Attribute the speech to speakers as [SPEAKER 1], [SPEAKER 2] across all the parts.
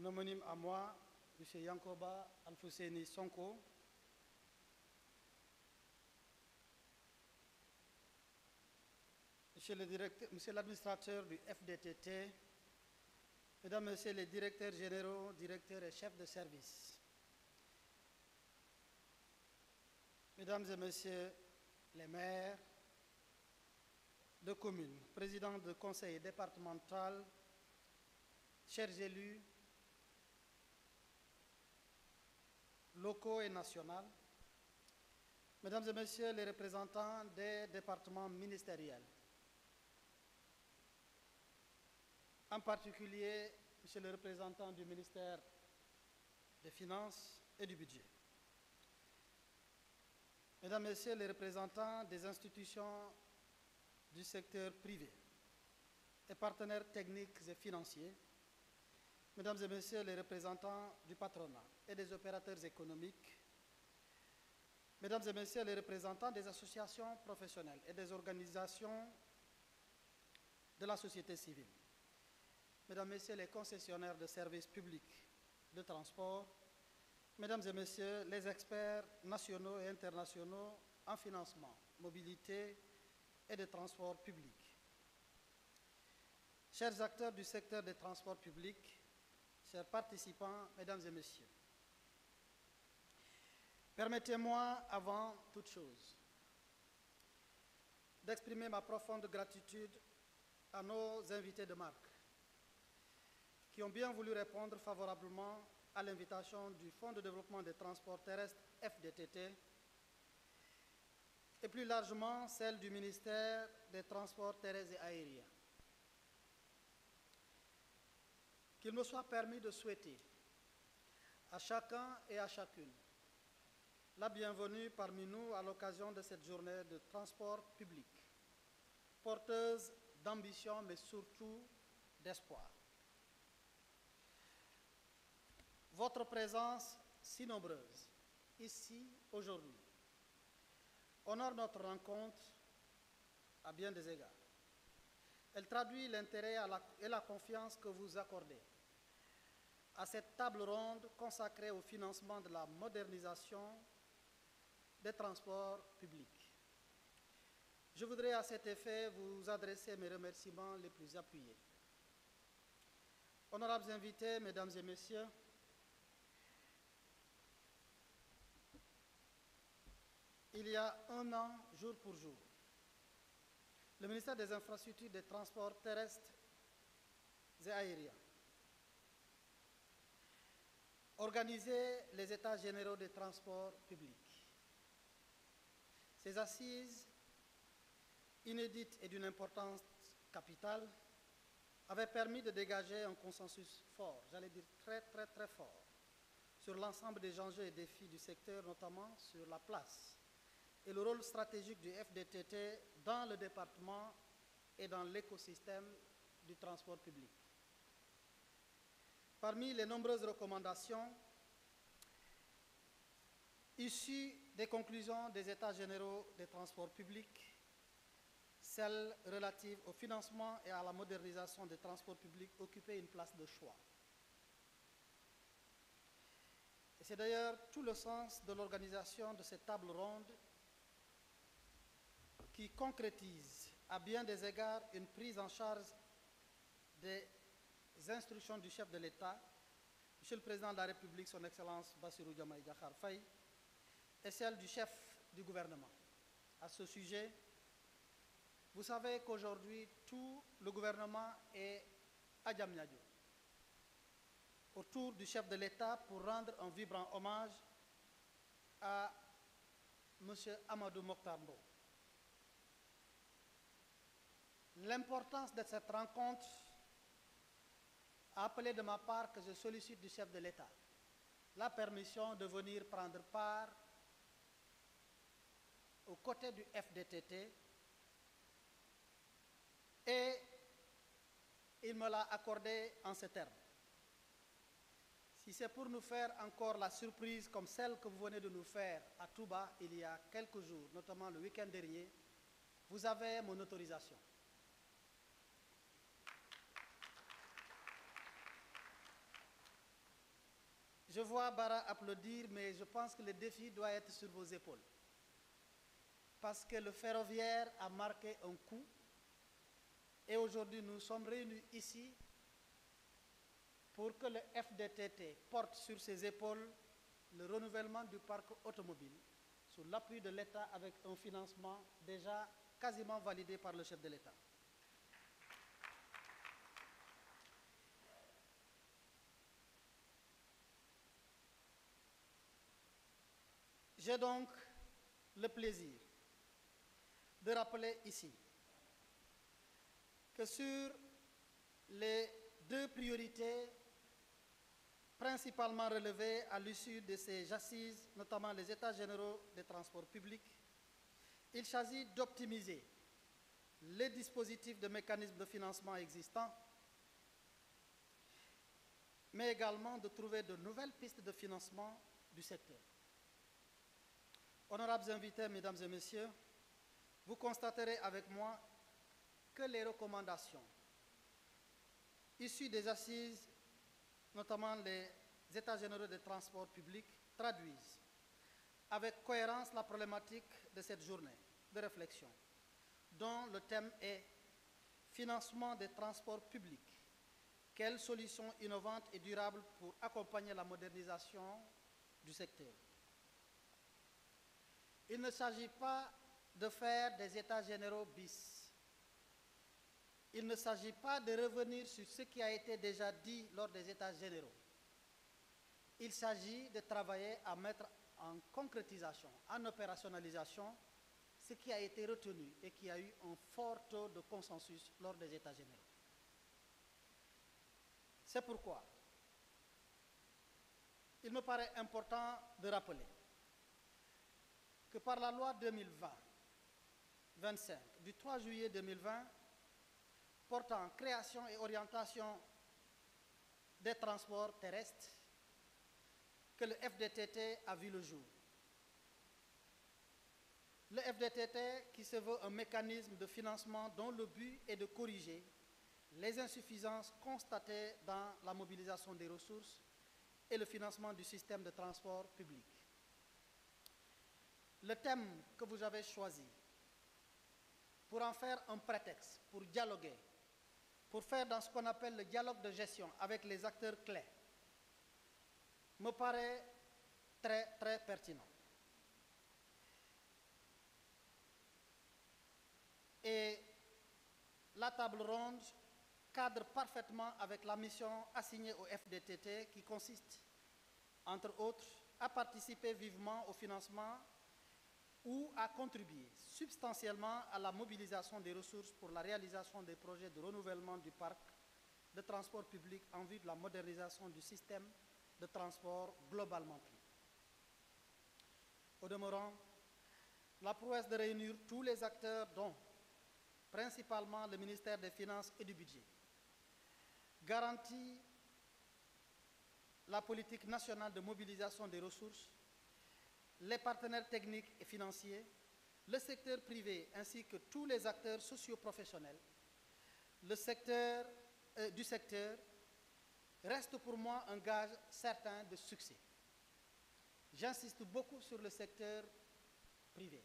[SPEAKER 1] Mon homonyme à moi, M. Yankoba Alfousseni Sonko, Monsieur l'administrateur du FDTT, Mesdames, Messieurs les directeurs généraux, directeurs et chefs de service, Mesdames et Messieurs les maires de communes, présidents de conseil départemental, chers élus locaux et nationaux, Mesdames et Messieurs les représentants des départements ministériels, en particulier Monsieur le représentant du ministère des Finances et du Budget, Mesdames et Messieurs les représentants des institutions du secteur privé et partenaires techniques et financiers, Mesdames et Messieurs les représentants du patronat et des opérateurs économiques, Mesdames et Messieurs les représentants des associations professionnelles et des organisations de la société civile, Mesdames et Messieurs les concessionnaires de services publics de transport, Mesdames et Messieurs les experts nationaux et internationaux en financement, mobilité et de transports publics, chers acteurs du secteur des transports publics, chers participants, Mesdames et Messieurs, permettez-moi, avant toute chose, d'exprimer ma profonde gratitude à nos invités de marque qui ont bien voulu répondre favorablement à l'invitation du Fonds de développement des transports terrestres FDTT et plus largement celle du ministère des Transports terrestres et aériens. Qu'il me soit permis de souhaiter à chacun et à chacune la bienvenue parmi nous à l'occasion de cette journée de transport public, porteuse d'ambition mais surtout d'espoir. Votre présence si nombreuse ici aujourd'hui honore notre rencontre à bien des égards. Elle traduit l'intérêt et la confiance que vous accordez à cette table ronde consacrée au financement de la modernisation des transports publics. Je voudrais à cet effet vous adresser mes remerciements les plus appuyés. Honorables invités, Mesdames et Messieurs, il y a un an, jour pour jour, le ministère des Infrastructures des Transports terrestres et aériens organisait les États généraux des transports publics. Ces assises, inédites et d'une importance capitale, avaient permis de dégager un consensus fort, j'allais dire très fort, sur l'ensemble des enjeux et défis du secteur, notamment sur la place et le rôle stratégique du FDTT dans le département et dans l'écosystème du transport public. Parmi les nombreuses recommandations issues des conclusions des États généraux des transports publics, celles relatives au financement et à la modernisation des transports publics occupaient une place de choix. Et c'est d'ailleurs tout le sens de l'organisation de cette table ronde qui concrétise à bien des égards une prise en charge des instructions du chef de l'État, Monsieur le Président de la République, Son Excellence Bassirou Diomaye Diakhar Faye, et celle du chef du gouvernement. À ce sujet, vous savez qu'aujourd'hui, tout le gouvernement est à Diamniadio, autour du chef de l'État pour rendre un vibrant hommage à M. Amadou Mokhtar Mbow. L'importance de cette rencontre a appelé de ma part que je sollicite du chef de l'État la permission de venir prendre part aux côtés du FDTT et il me l'a accordé en ces termes. Si c'est pour nous faire encore la surprise comme celle que vous venez de nous faire à Touba il y a quelques jours, notamment le week-end dernier, vous avez mon autorisation. Je vois Bara applaudir, mais je pense que le défi doit être sur vos épaules. Parce que le ferroviaire a marqué un coup. Et aujourd'hui, nous sommes réunis ici pour que le FDTT porte sur ses épaules le renouvellement du parc automobile sous l'appui de l'État avec un financement déjà quasiment validé par le chef de l'État. J'ai donc le plaisir de rappeler ici que sur les deux priorités principalement relevées à l'issue de ces assises, notamment les États généraux des transports publics, il s'agit d'optimiser les dispositifs de mécanismes de financement existants, mais également de trouver de nouvelles pistes de financement du secteur. Honorables invités, mesdames et messieurs, vous constaterez avec moi que les recommandations issues des assises, notamment les États généraux des transports publics, traduisent avec cohérence la problématique de cette journée de réflexion, dont le thème est « Financement des transports publics. Quelles solutions innovantes et durables pour accompagner la modernisation du secteur ?» Il ne s'agit pas de faire des États généraux bis. Il ne s'agit pas de revenir sur ce qui a été déjà dit lors des États généraux. Il s'agit de travailler à mettre en concrétisation, en opérationnalisation, ce qui a été retenu et qui a eu un fort taux de consensus lors des États généraux. C'est pourquoi il me paraît important de rappeler que par la loi 2020-25 du 3 juillet 2020 portant création et orientation des transports terrestres, que le FDTT a vu le jour. Le FDTT qui se veut un mécanisme de financement dont le but est de corriger les insuffisances constatées dans la mobilisation des ressources et le financement du système de transport public. Le thème que vous avez choisi pour en faire un prétexte, pour dialoguer, pour faire dans ce qu'on appelle le dialogue de gestion avec les acteurs clés, me paraît très, très pertinent. Et la table ronde cadre parfaitement avec la mission assignée au FDTT qui consiste, entre autres, à participer vivement au financement ou à contribuer substantiellement à la mobilisation des ressources pour la réalisation des projets de renouvellement du parc de transport public en vue de la modernisation du système de transport globalement pris. Au demeurant, la prouesse de réunir tous les acteurs, dont principalement le ministère des Finances et du Budget, garantit la politique nationale de mobilisation des ressources, les partenaires techniques et financiers, le secteur privé ainsi que tous les acteurs socio-professionnels du secteur reste pour moi un gage certain de succès. J'insiste beaucoup sur le secteur privé,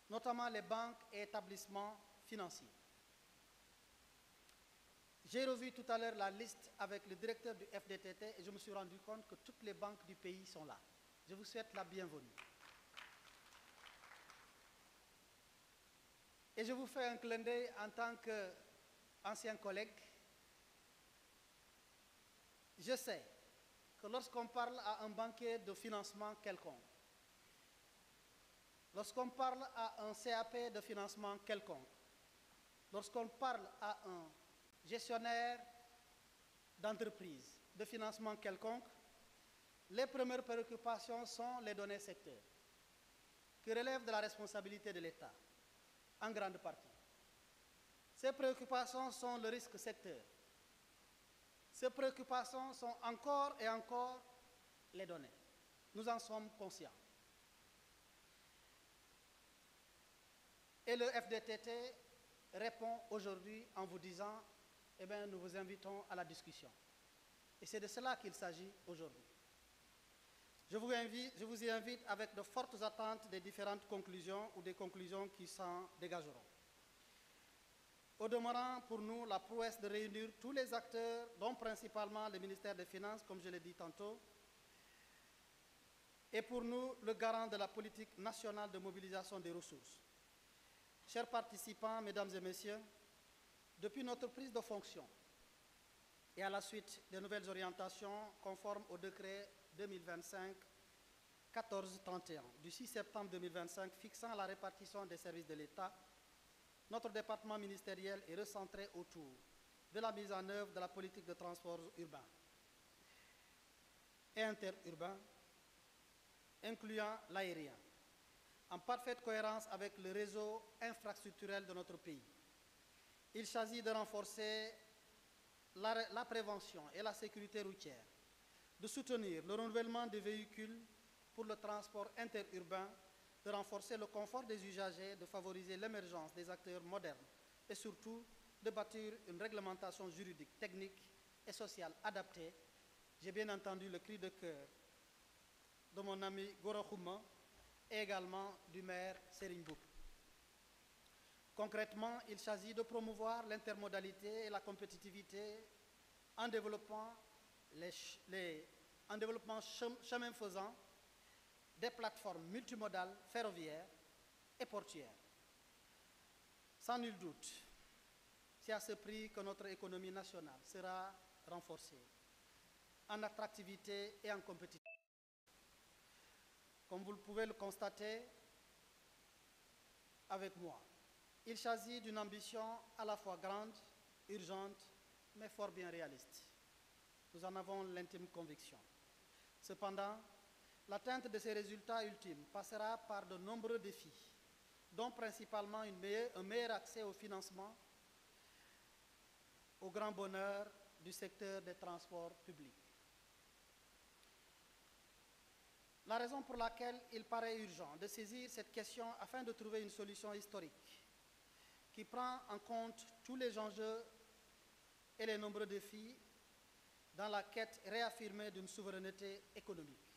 [SPEAKER 1] notamment les banques et établissements financiers. J'ai revu tout à l'heure la liste avec le directeur du FDTT et je me suis rendu compte que toutes les banques du pays sont là. Je vous souhaite la bienvenue. Et je vous fais un clin d'œil en tant qu'ancien collègue. Je sais que lorsqu'on parle à un banquier de financement quelconque, lorsqu'on parle à un CAP de financement quelconque, lorsqu'on parle à un gestionnaire d'entreprise de financement quelconque, les premières préoccupations sont les données secteurs, qui relèvent de la responsabilité de l'État, en grande partie. Ces préoccupations sont le risque secteur. Ces préoccupations sont encore et encore les données. Nous en sommes conscients. Et le FDTT répond aujourd'hui en vous disant, eh bien, nous vous invitons à la discussion. Et c'est de cela qu'il s'agit aujourd'hui. Je vous y invite avec de fortes attentes des différentes conclusions ou des conclusions qui s'en dégageront. Au demeurant, pour nous, la prouesse de réunir tous les acteurs, dont principalement le ministère des Finances, comme je l'ai dit tantôt, est pour nous le garant de la politique nationale de mobilisation des ressources. Chers participants, mesdames et messieurs, depuis notre prise de fonction et à la suite des nouvelles orientations conformes au décret 2025-1431 du 6 septembre 2025 fixant la répartition des services de l'État, notre département ministériel est recentré autour de la mise en œuvre de la politique de transport urbain et interurbain, incluant l'aérien, en parfaite cohérence avec le réseau infrastructurel de notre pays. Il s'agit de renforcer la prévention et la sécurité routière, de soutenir le renouvellement des véhicules pour le transport interurbain, de renforcer le confort des usagers, de favoriser l'émergence des acteurs modernes et surtout de bâtir une réglementation juridique, technique et sociale adaptée. J'ai bien entendu le cri de cœur de mon ami Gora Khouma et également du maire Serigne Mboup. Concrètement, il s'agit de promouvoir l'intermodalité et la compétitivité en développant chemin faisant des plateformes multimodales ferroviaires et portuaires. Sans nul doute, c'est à ce prix que notre économie nationale sera renforcée en attractivité et en compétitivité. Comme vous le pouvez le constater avec moi, il s'agit d'une ambition à la fois grande, urgente, mais fort bien réaliste. Nous en avons l'intime conviction. Cependant, l'atteinte de ces résultats ultimes passera par de nombreux défis, dont principalement un meilleur accès au financement, au grand bonheur du secteur des transports publics. La raison pour laquelle il paraît urgent de saisir cette question afin de trouver une solution historique qui prend en compte tous les enjeux et les nombreux défis dans la quête réaffirmée d'une souveraineté économique.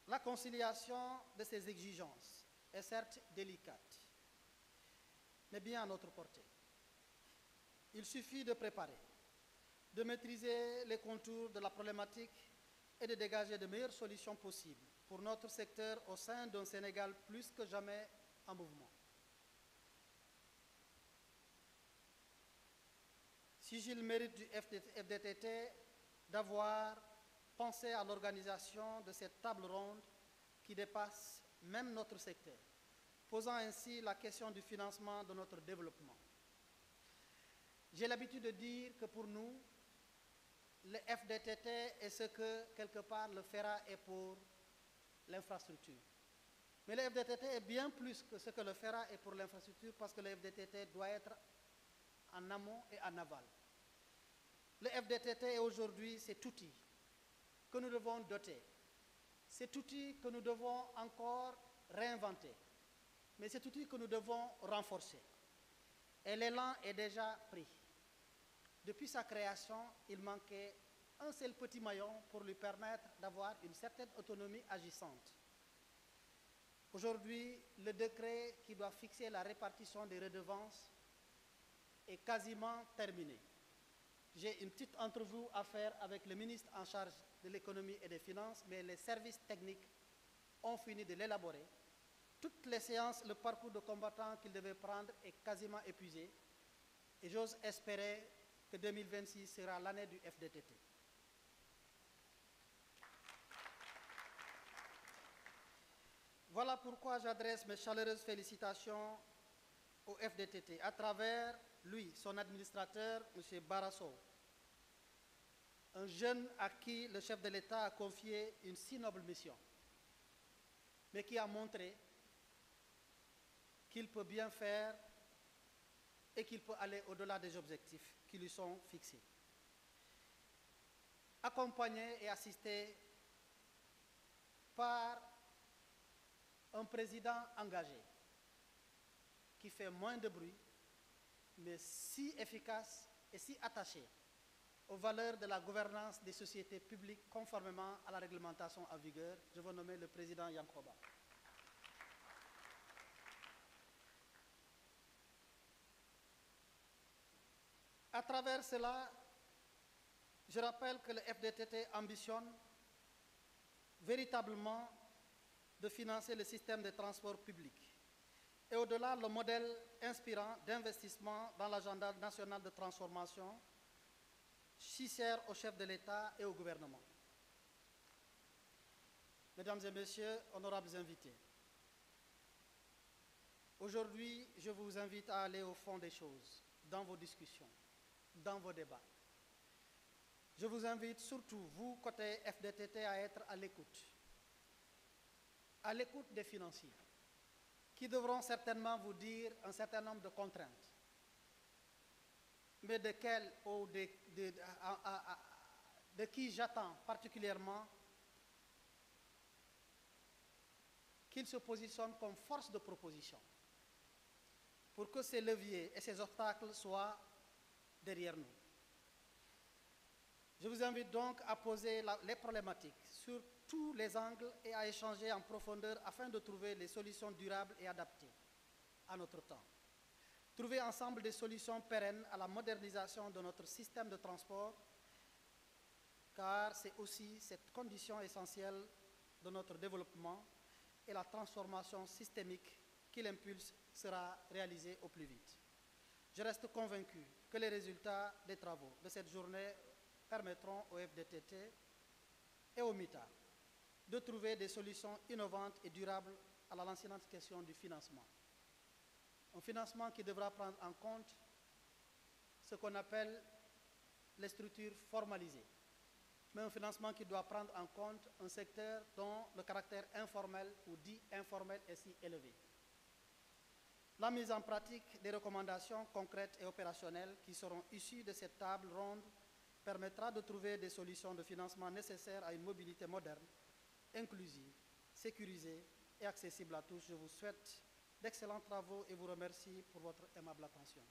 [SPEAKER 1] La conciliation de ces exigences est certes délicate, mais bien à notre portée. Il suffit de préparer, de maîtriser les contours de la problématique et de dégager de meilleures solutions possibles pour notre secteur au sein d'un Sénégal plus que jamais en mouvement. Si j'ai le mérite du FDTT d'avoir pensé à l'organisation de cette table ronde qui dépasse même notre secteur, posant ainsi la question du financement de notre développement. J'ai l'habitude de dire que pour nous, le FDTT est ce que, quelque part, le FERA est pour l'infrastructure. Mais le FDTT est bien plus que ce que le FERA est pour l'infrastructure parce que le FDTT doit être en amont et en aval. Le FDTT est aujourd'hui cet outil que nous devons doter, cet outil que nous devons encore réinventer, mais cet outil que nous devons renforcer. Et l'élan est déjà pris. Depuis sa création, il manquait un seul petit maillon pour lui permettre d'avoir une certaine autonomie agissante. Aujourd'hui, le décret qui doit fixer la répartition des redevances est quasiment terminé. J'ai une petite entrevue à faire avec le ministre en charge de l'économie et des finances, mais les services techniques ont fini de l'élaborer. Toutes les séances, le parcours de combattant qu'il devait prendre est quasiment épuisé. Et j'ose espérer que 2026 sera l'année du FDTT. Voilà pourquoi j'adresse mes chaleureuses félicitations au FDTT à travers lui, son administrateur, M. Barasso, un jeune à qui le chef de l'État a confié une si noble mission, mais qui a montré qu'il peut bien faire et qu'il peut aller au-delà des objectifs qui lui sont fixés. Accompagné et assisté par un président engagé qui fait moins de bruit, mais si efficace et si attaché aux valeurs de la gouvernance des sociétés publiques conformément à la réglementation en vigueur. Je veux nommer le président Yankoba. À travers cela, je rappelle que le FDTT ambitionne véritablement de financer le système de transport public et au-delà le modèle inspirant d'investissement dans l'agenda national de transformation si cher au chef de l'État et au gouvernement. Mesdames et messieurs, honorables invités, aujourd'hui, je vous invite à aller au fond des choses, dans vos discussions, dans vos débats. Je vous invite surtout, vous, côté FDTT, à être à l'écoute des financiers, qui devront certainement vous dire un certain nombre de contraintes. Mais de qui j'attends particulièrement qu'il se positionne comme force de proposition pour que ces leviers et ces obstacles soient derrière nous. Je vous invite donc à poser les problématiques sur tous les angles et à échanger en profondeur afin de trouver les solutions durables et adaptées à notre temps. Trouver ensemble des solutions pérennes à la modernisation de notre système de transport, car c'est aussi cette condition essentielle de notre développement et la transformation systémique qui l'impulse sera réalisée au plus vite. Je reste convaincu que les résultats des travaux de cette journée permettront au FDTT et au MITA de trouver des solutions innovantes et durables à la lancinante question du financement. Un financement qui devra prendre en compte ce qu'on appelle les structures formalisées, mais un financement qui doit prendre en compte un secteur dont le caractère informel ou dit informel est si élevé. La mise en pratique des recommandations concrètes et opérationnelles qui seront issues de cette table ronde permettra de trouver des solutions de financement nécessaires à une mobilité moderne, inclusive, sécurisée et accessible à tous. Je vous souhaite d'excellents travaux et vous remercie pour votre aimable attention.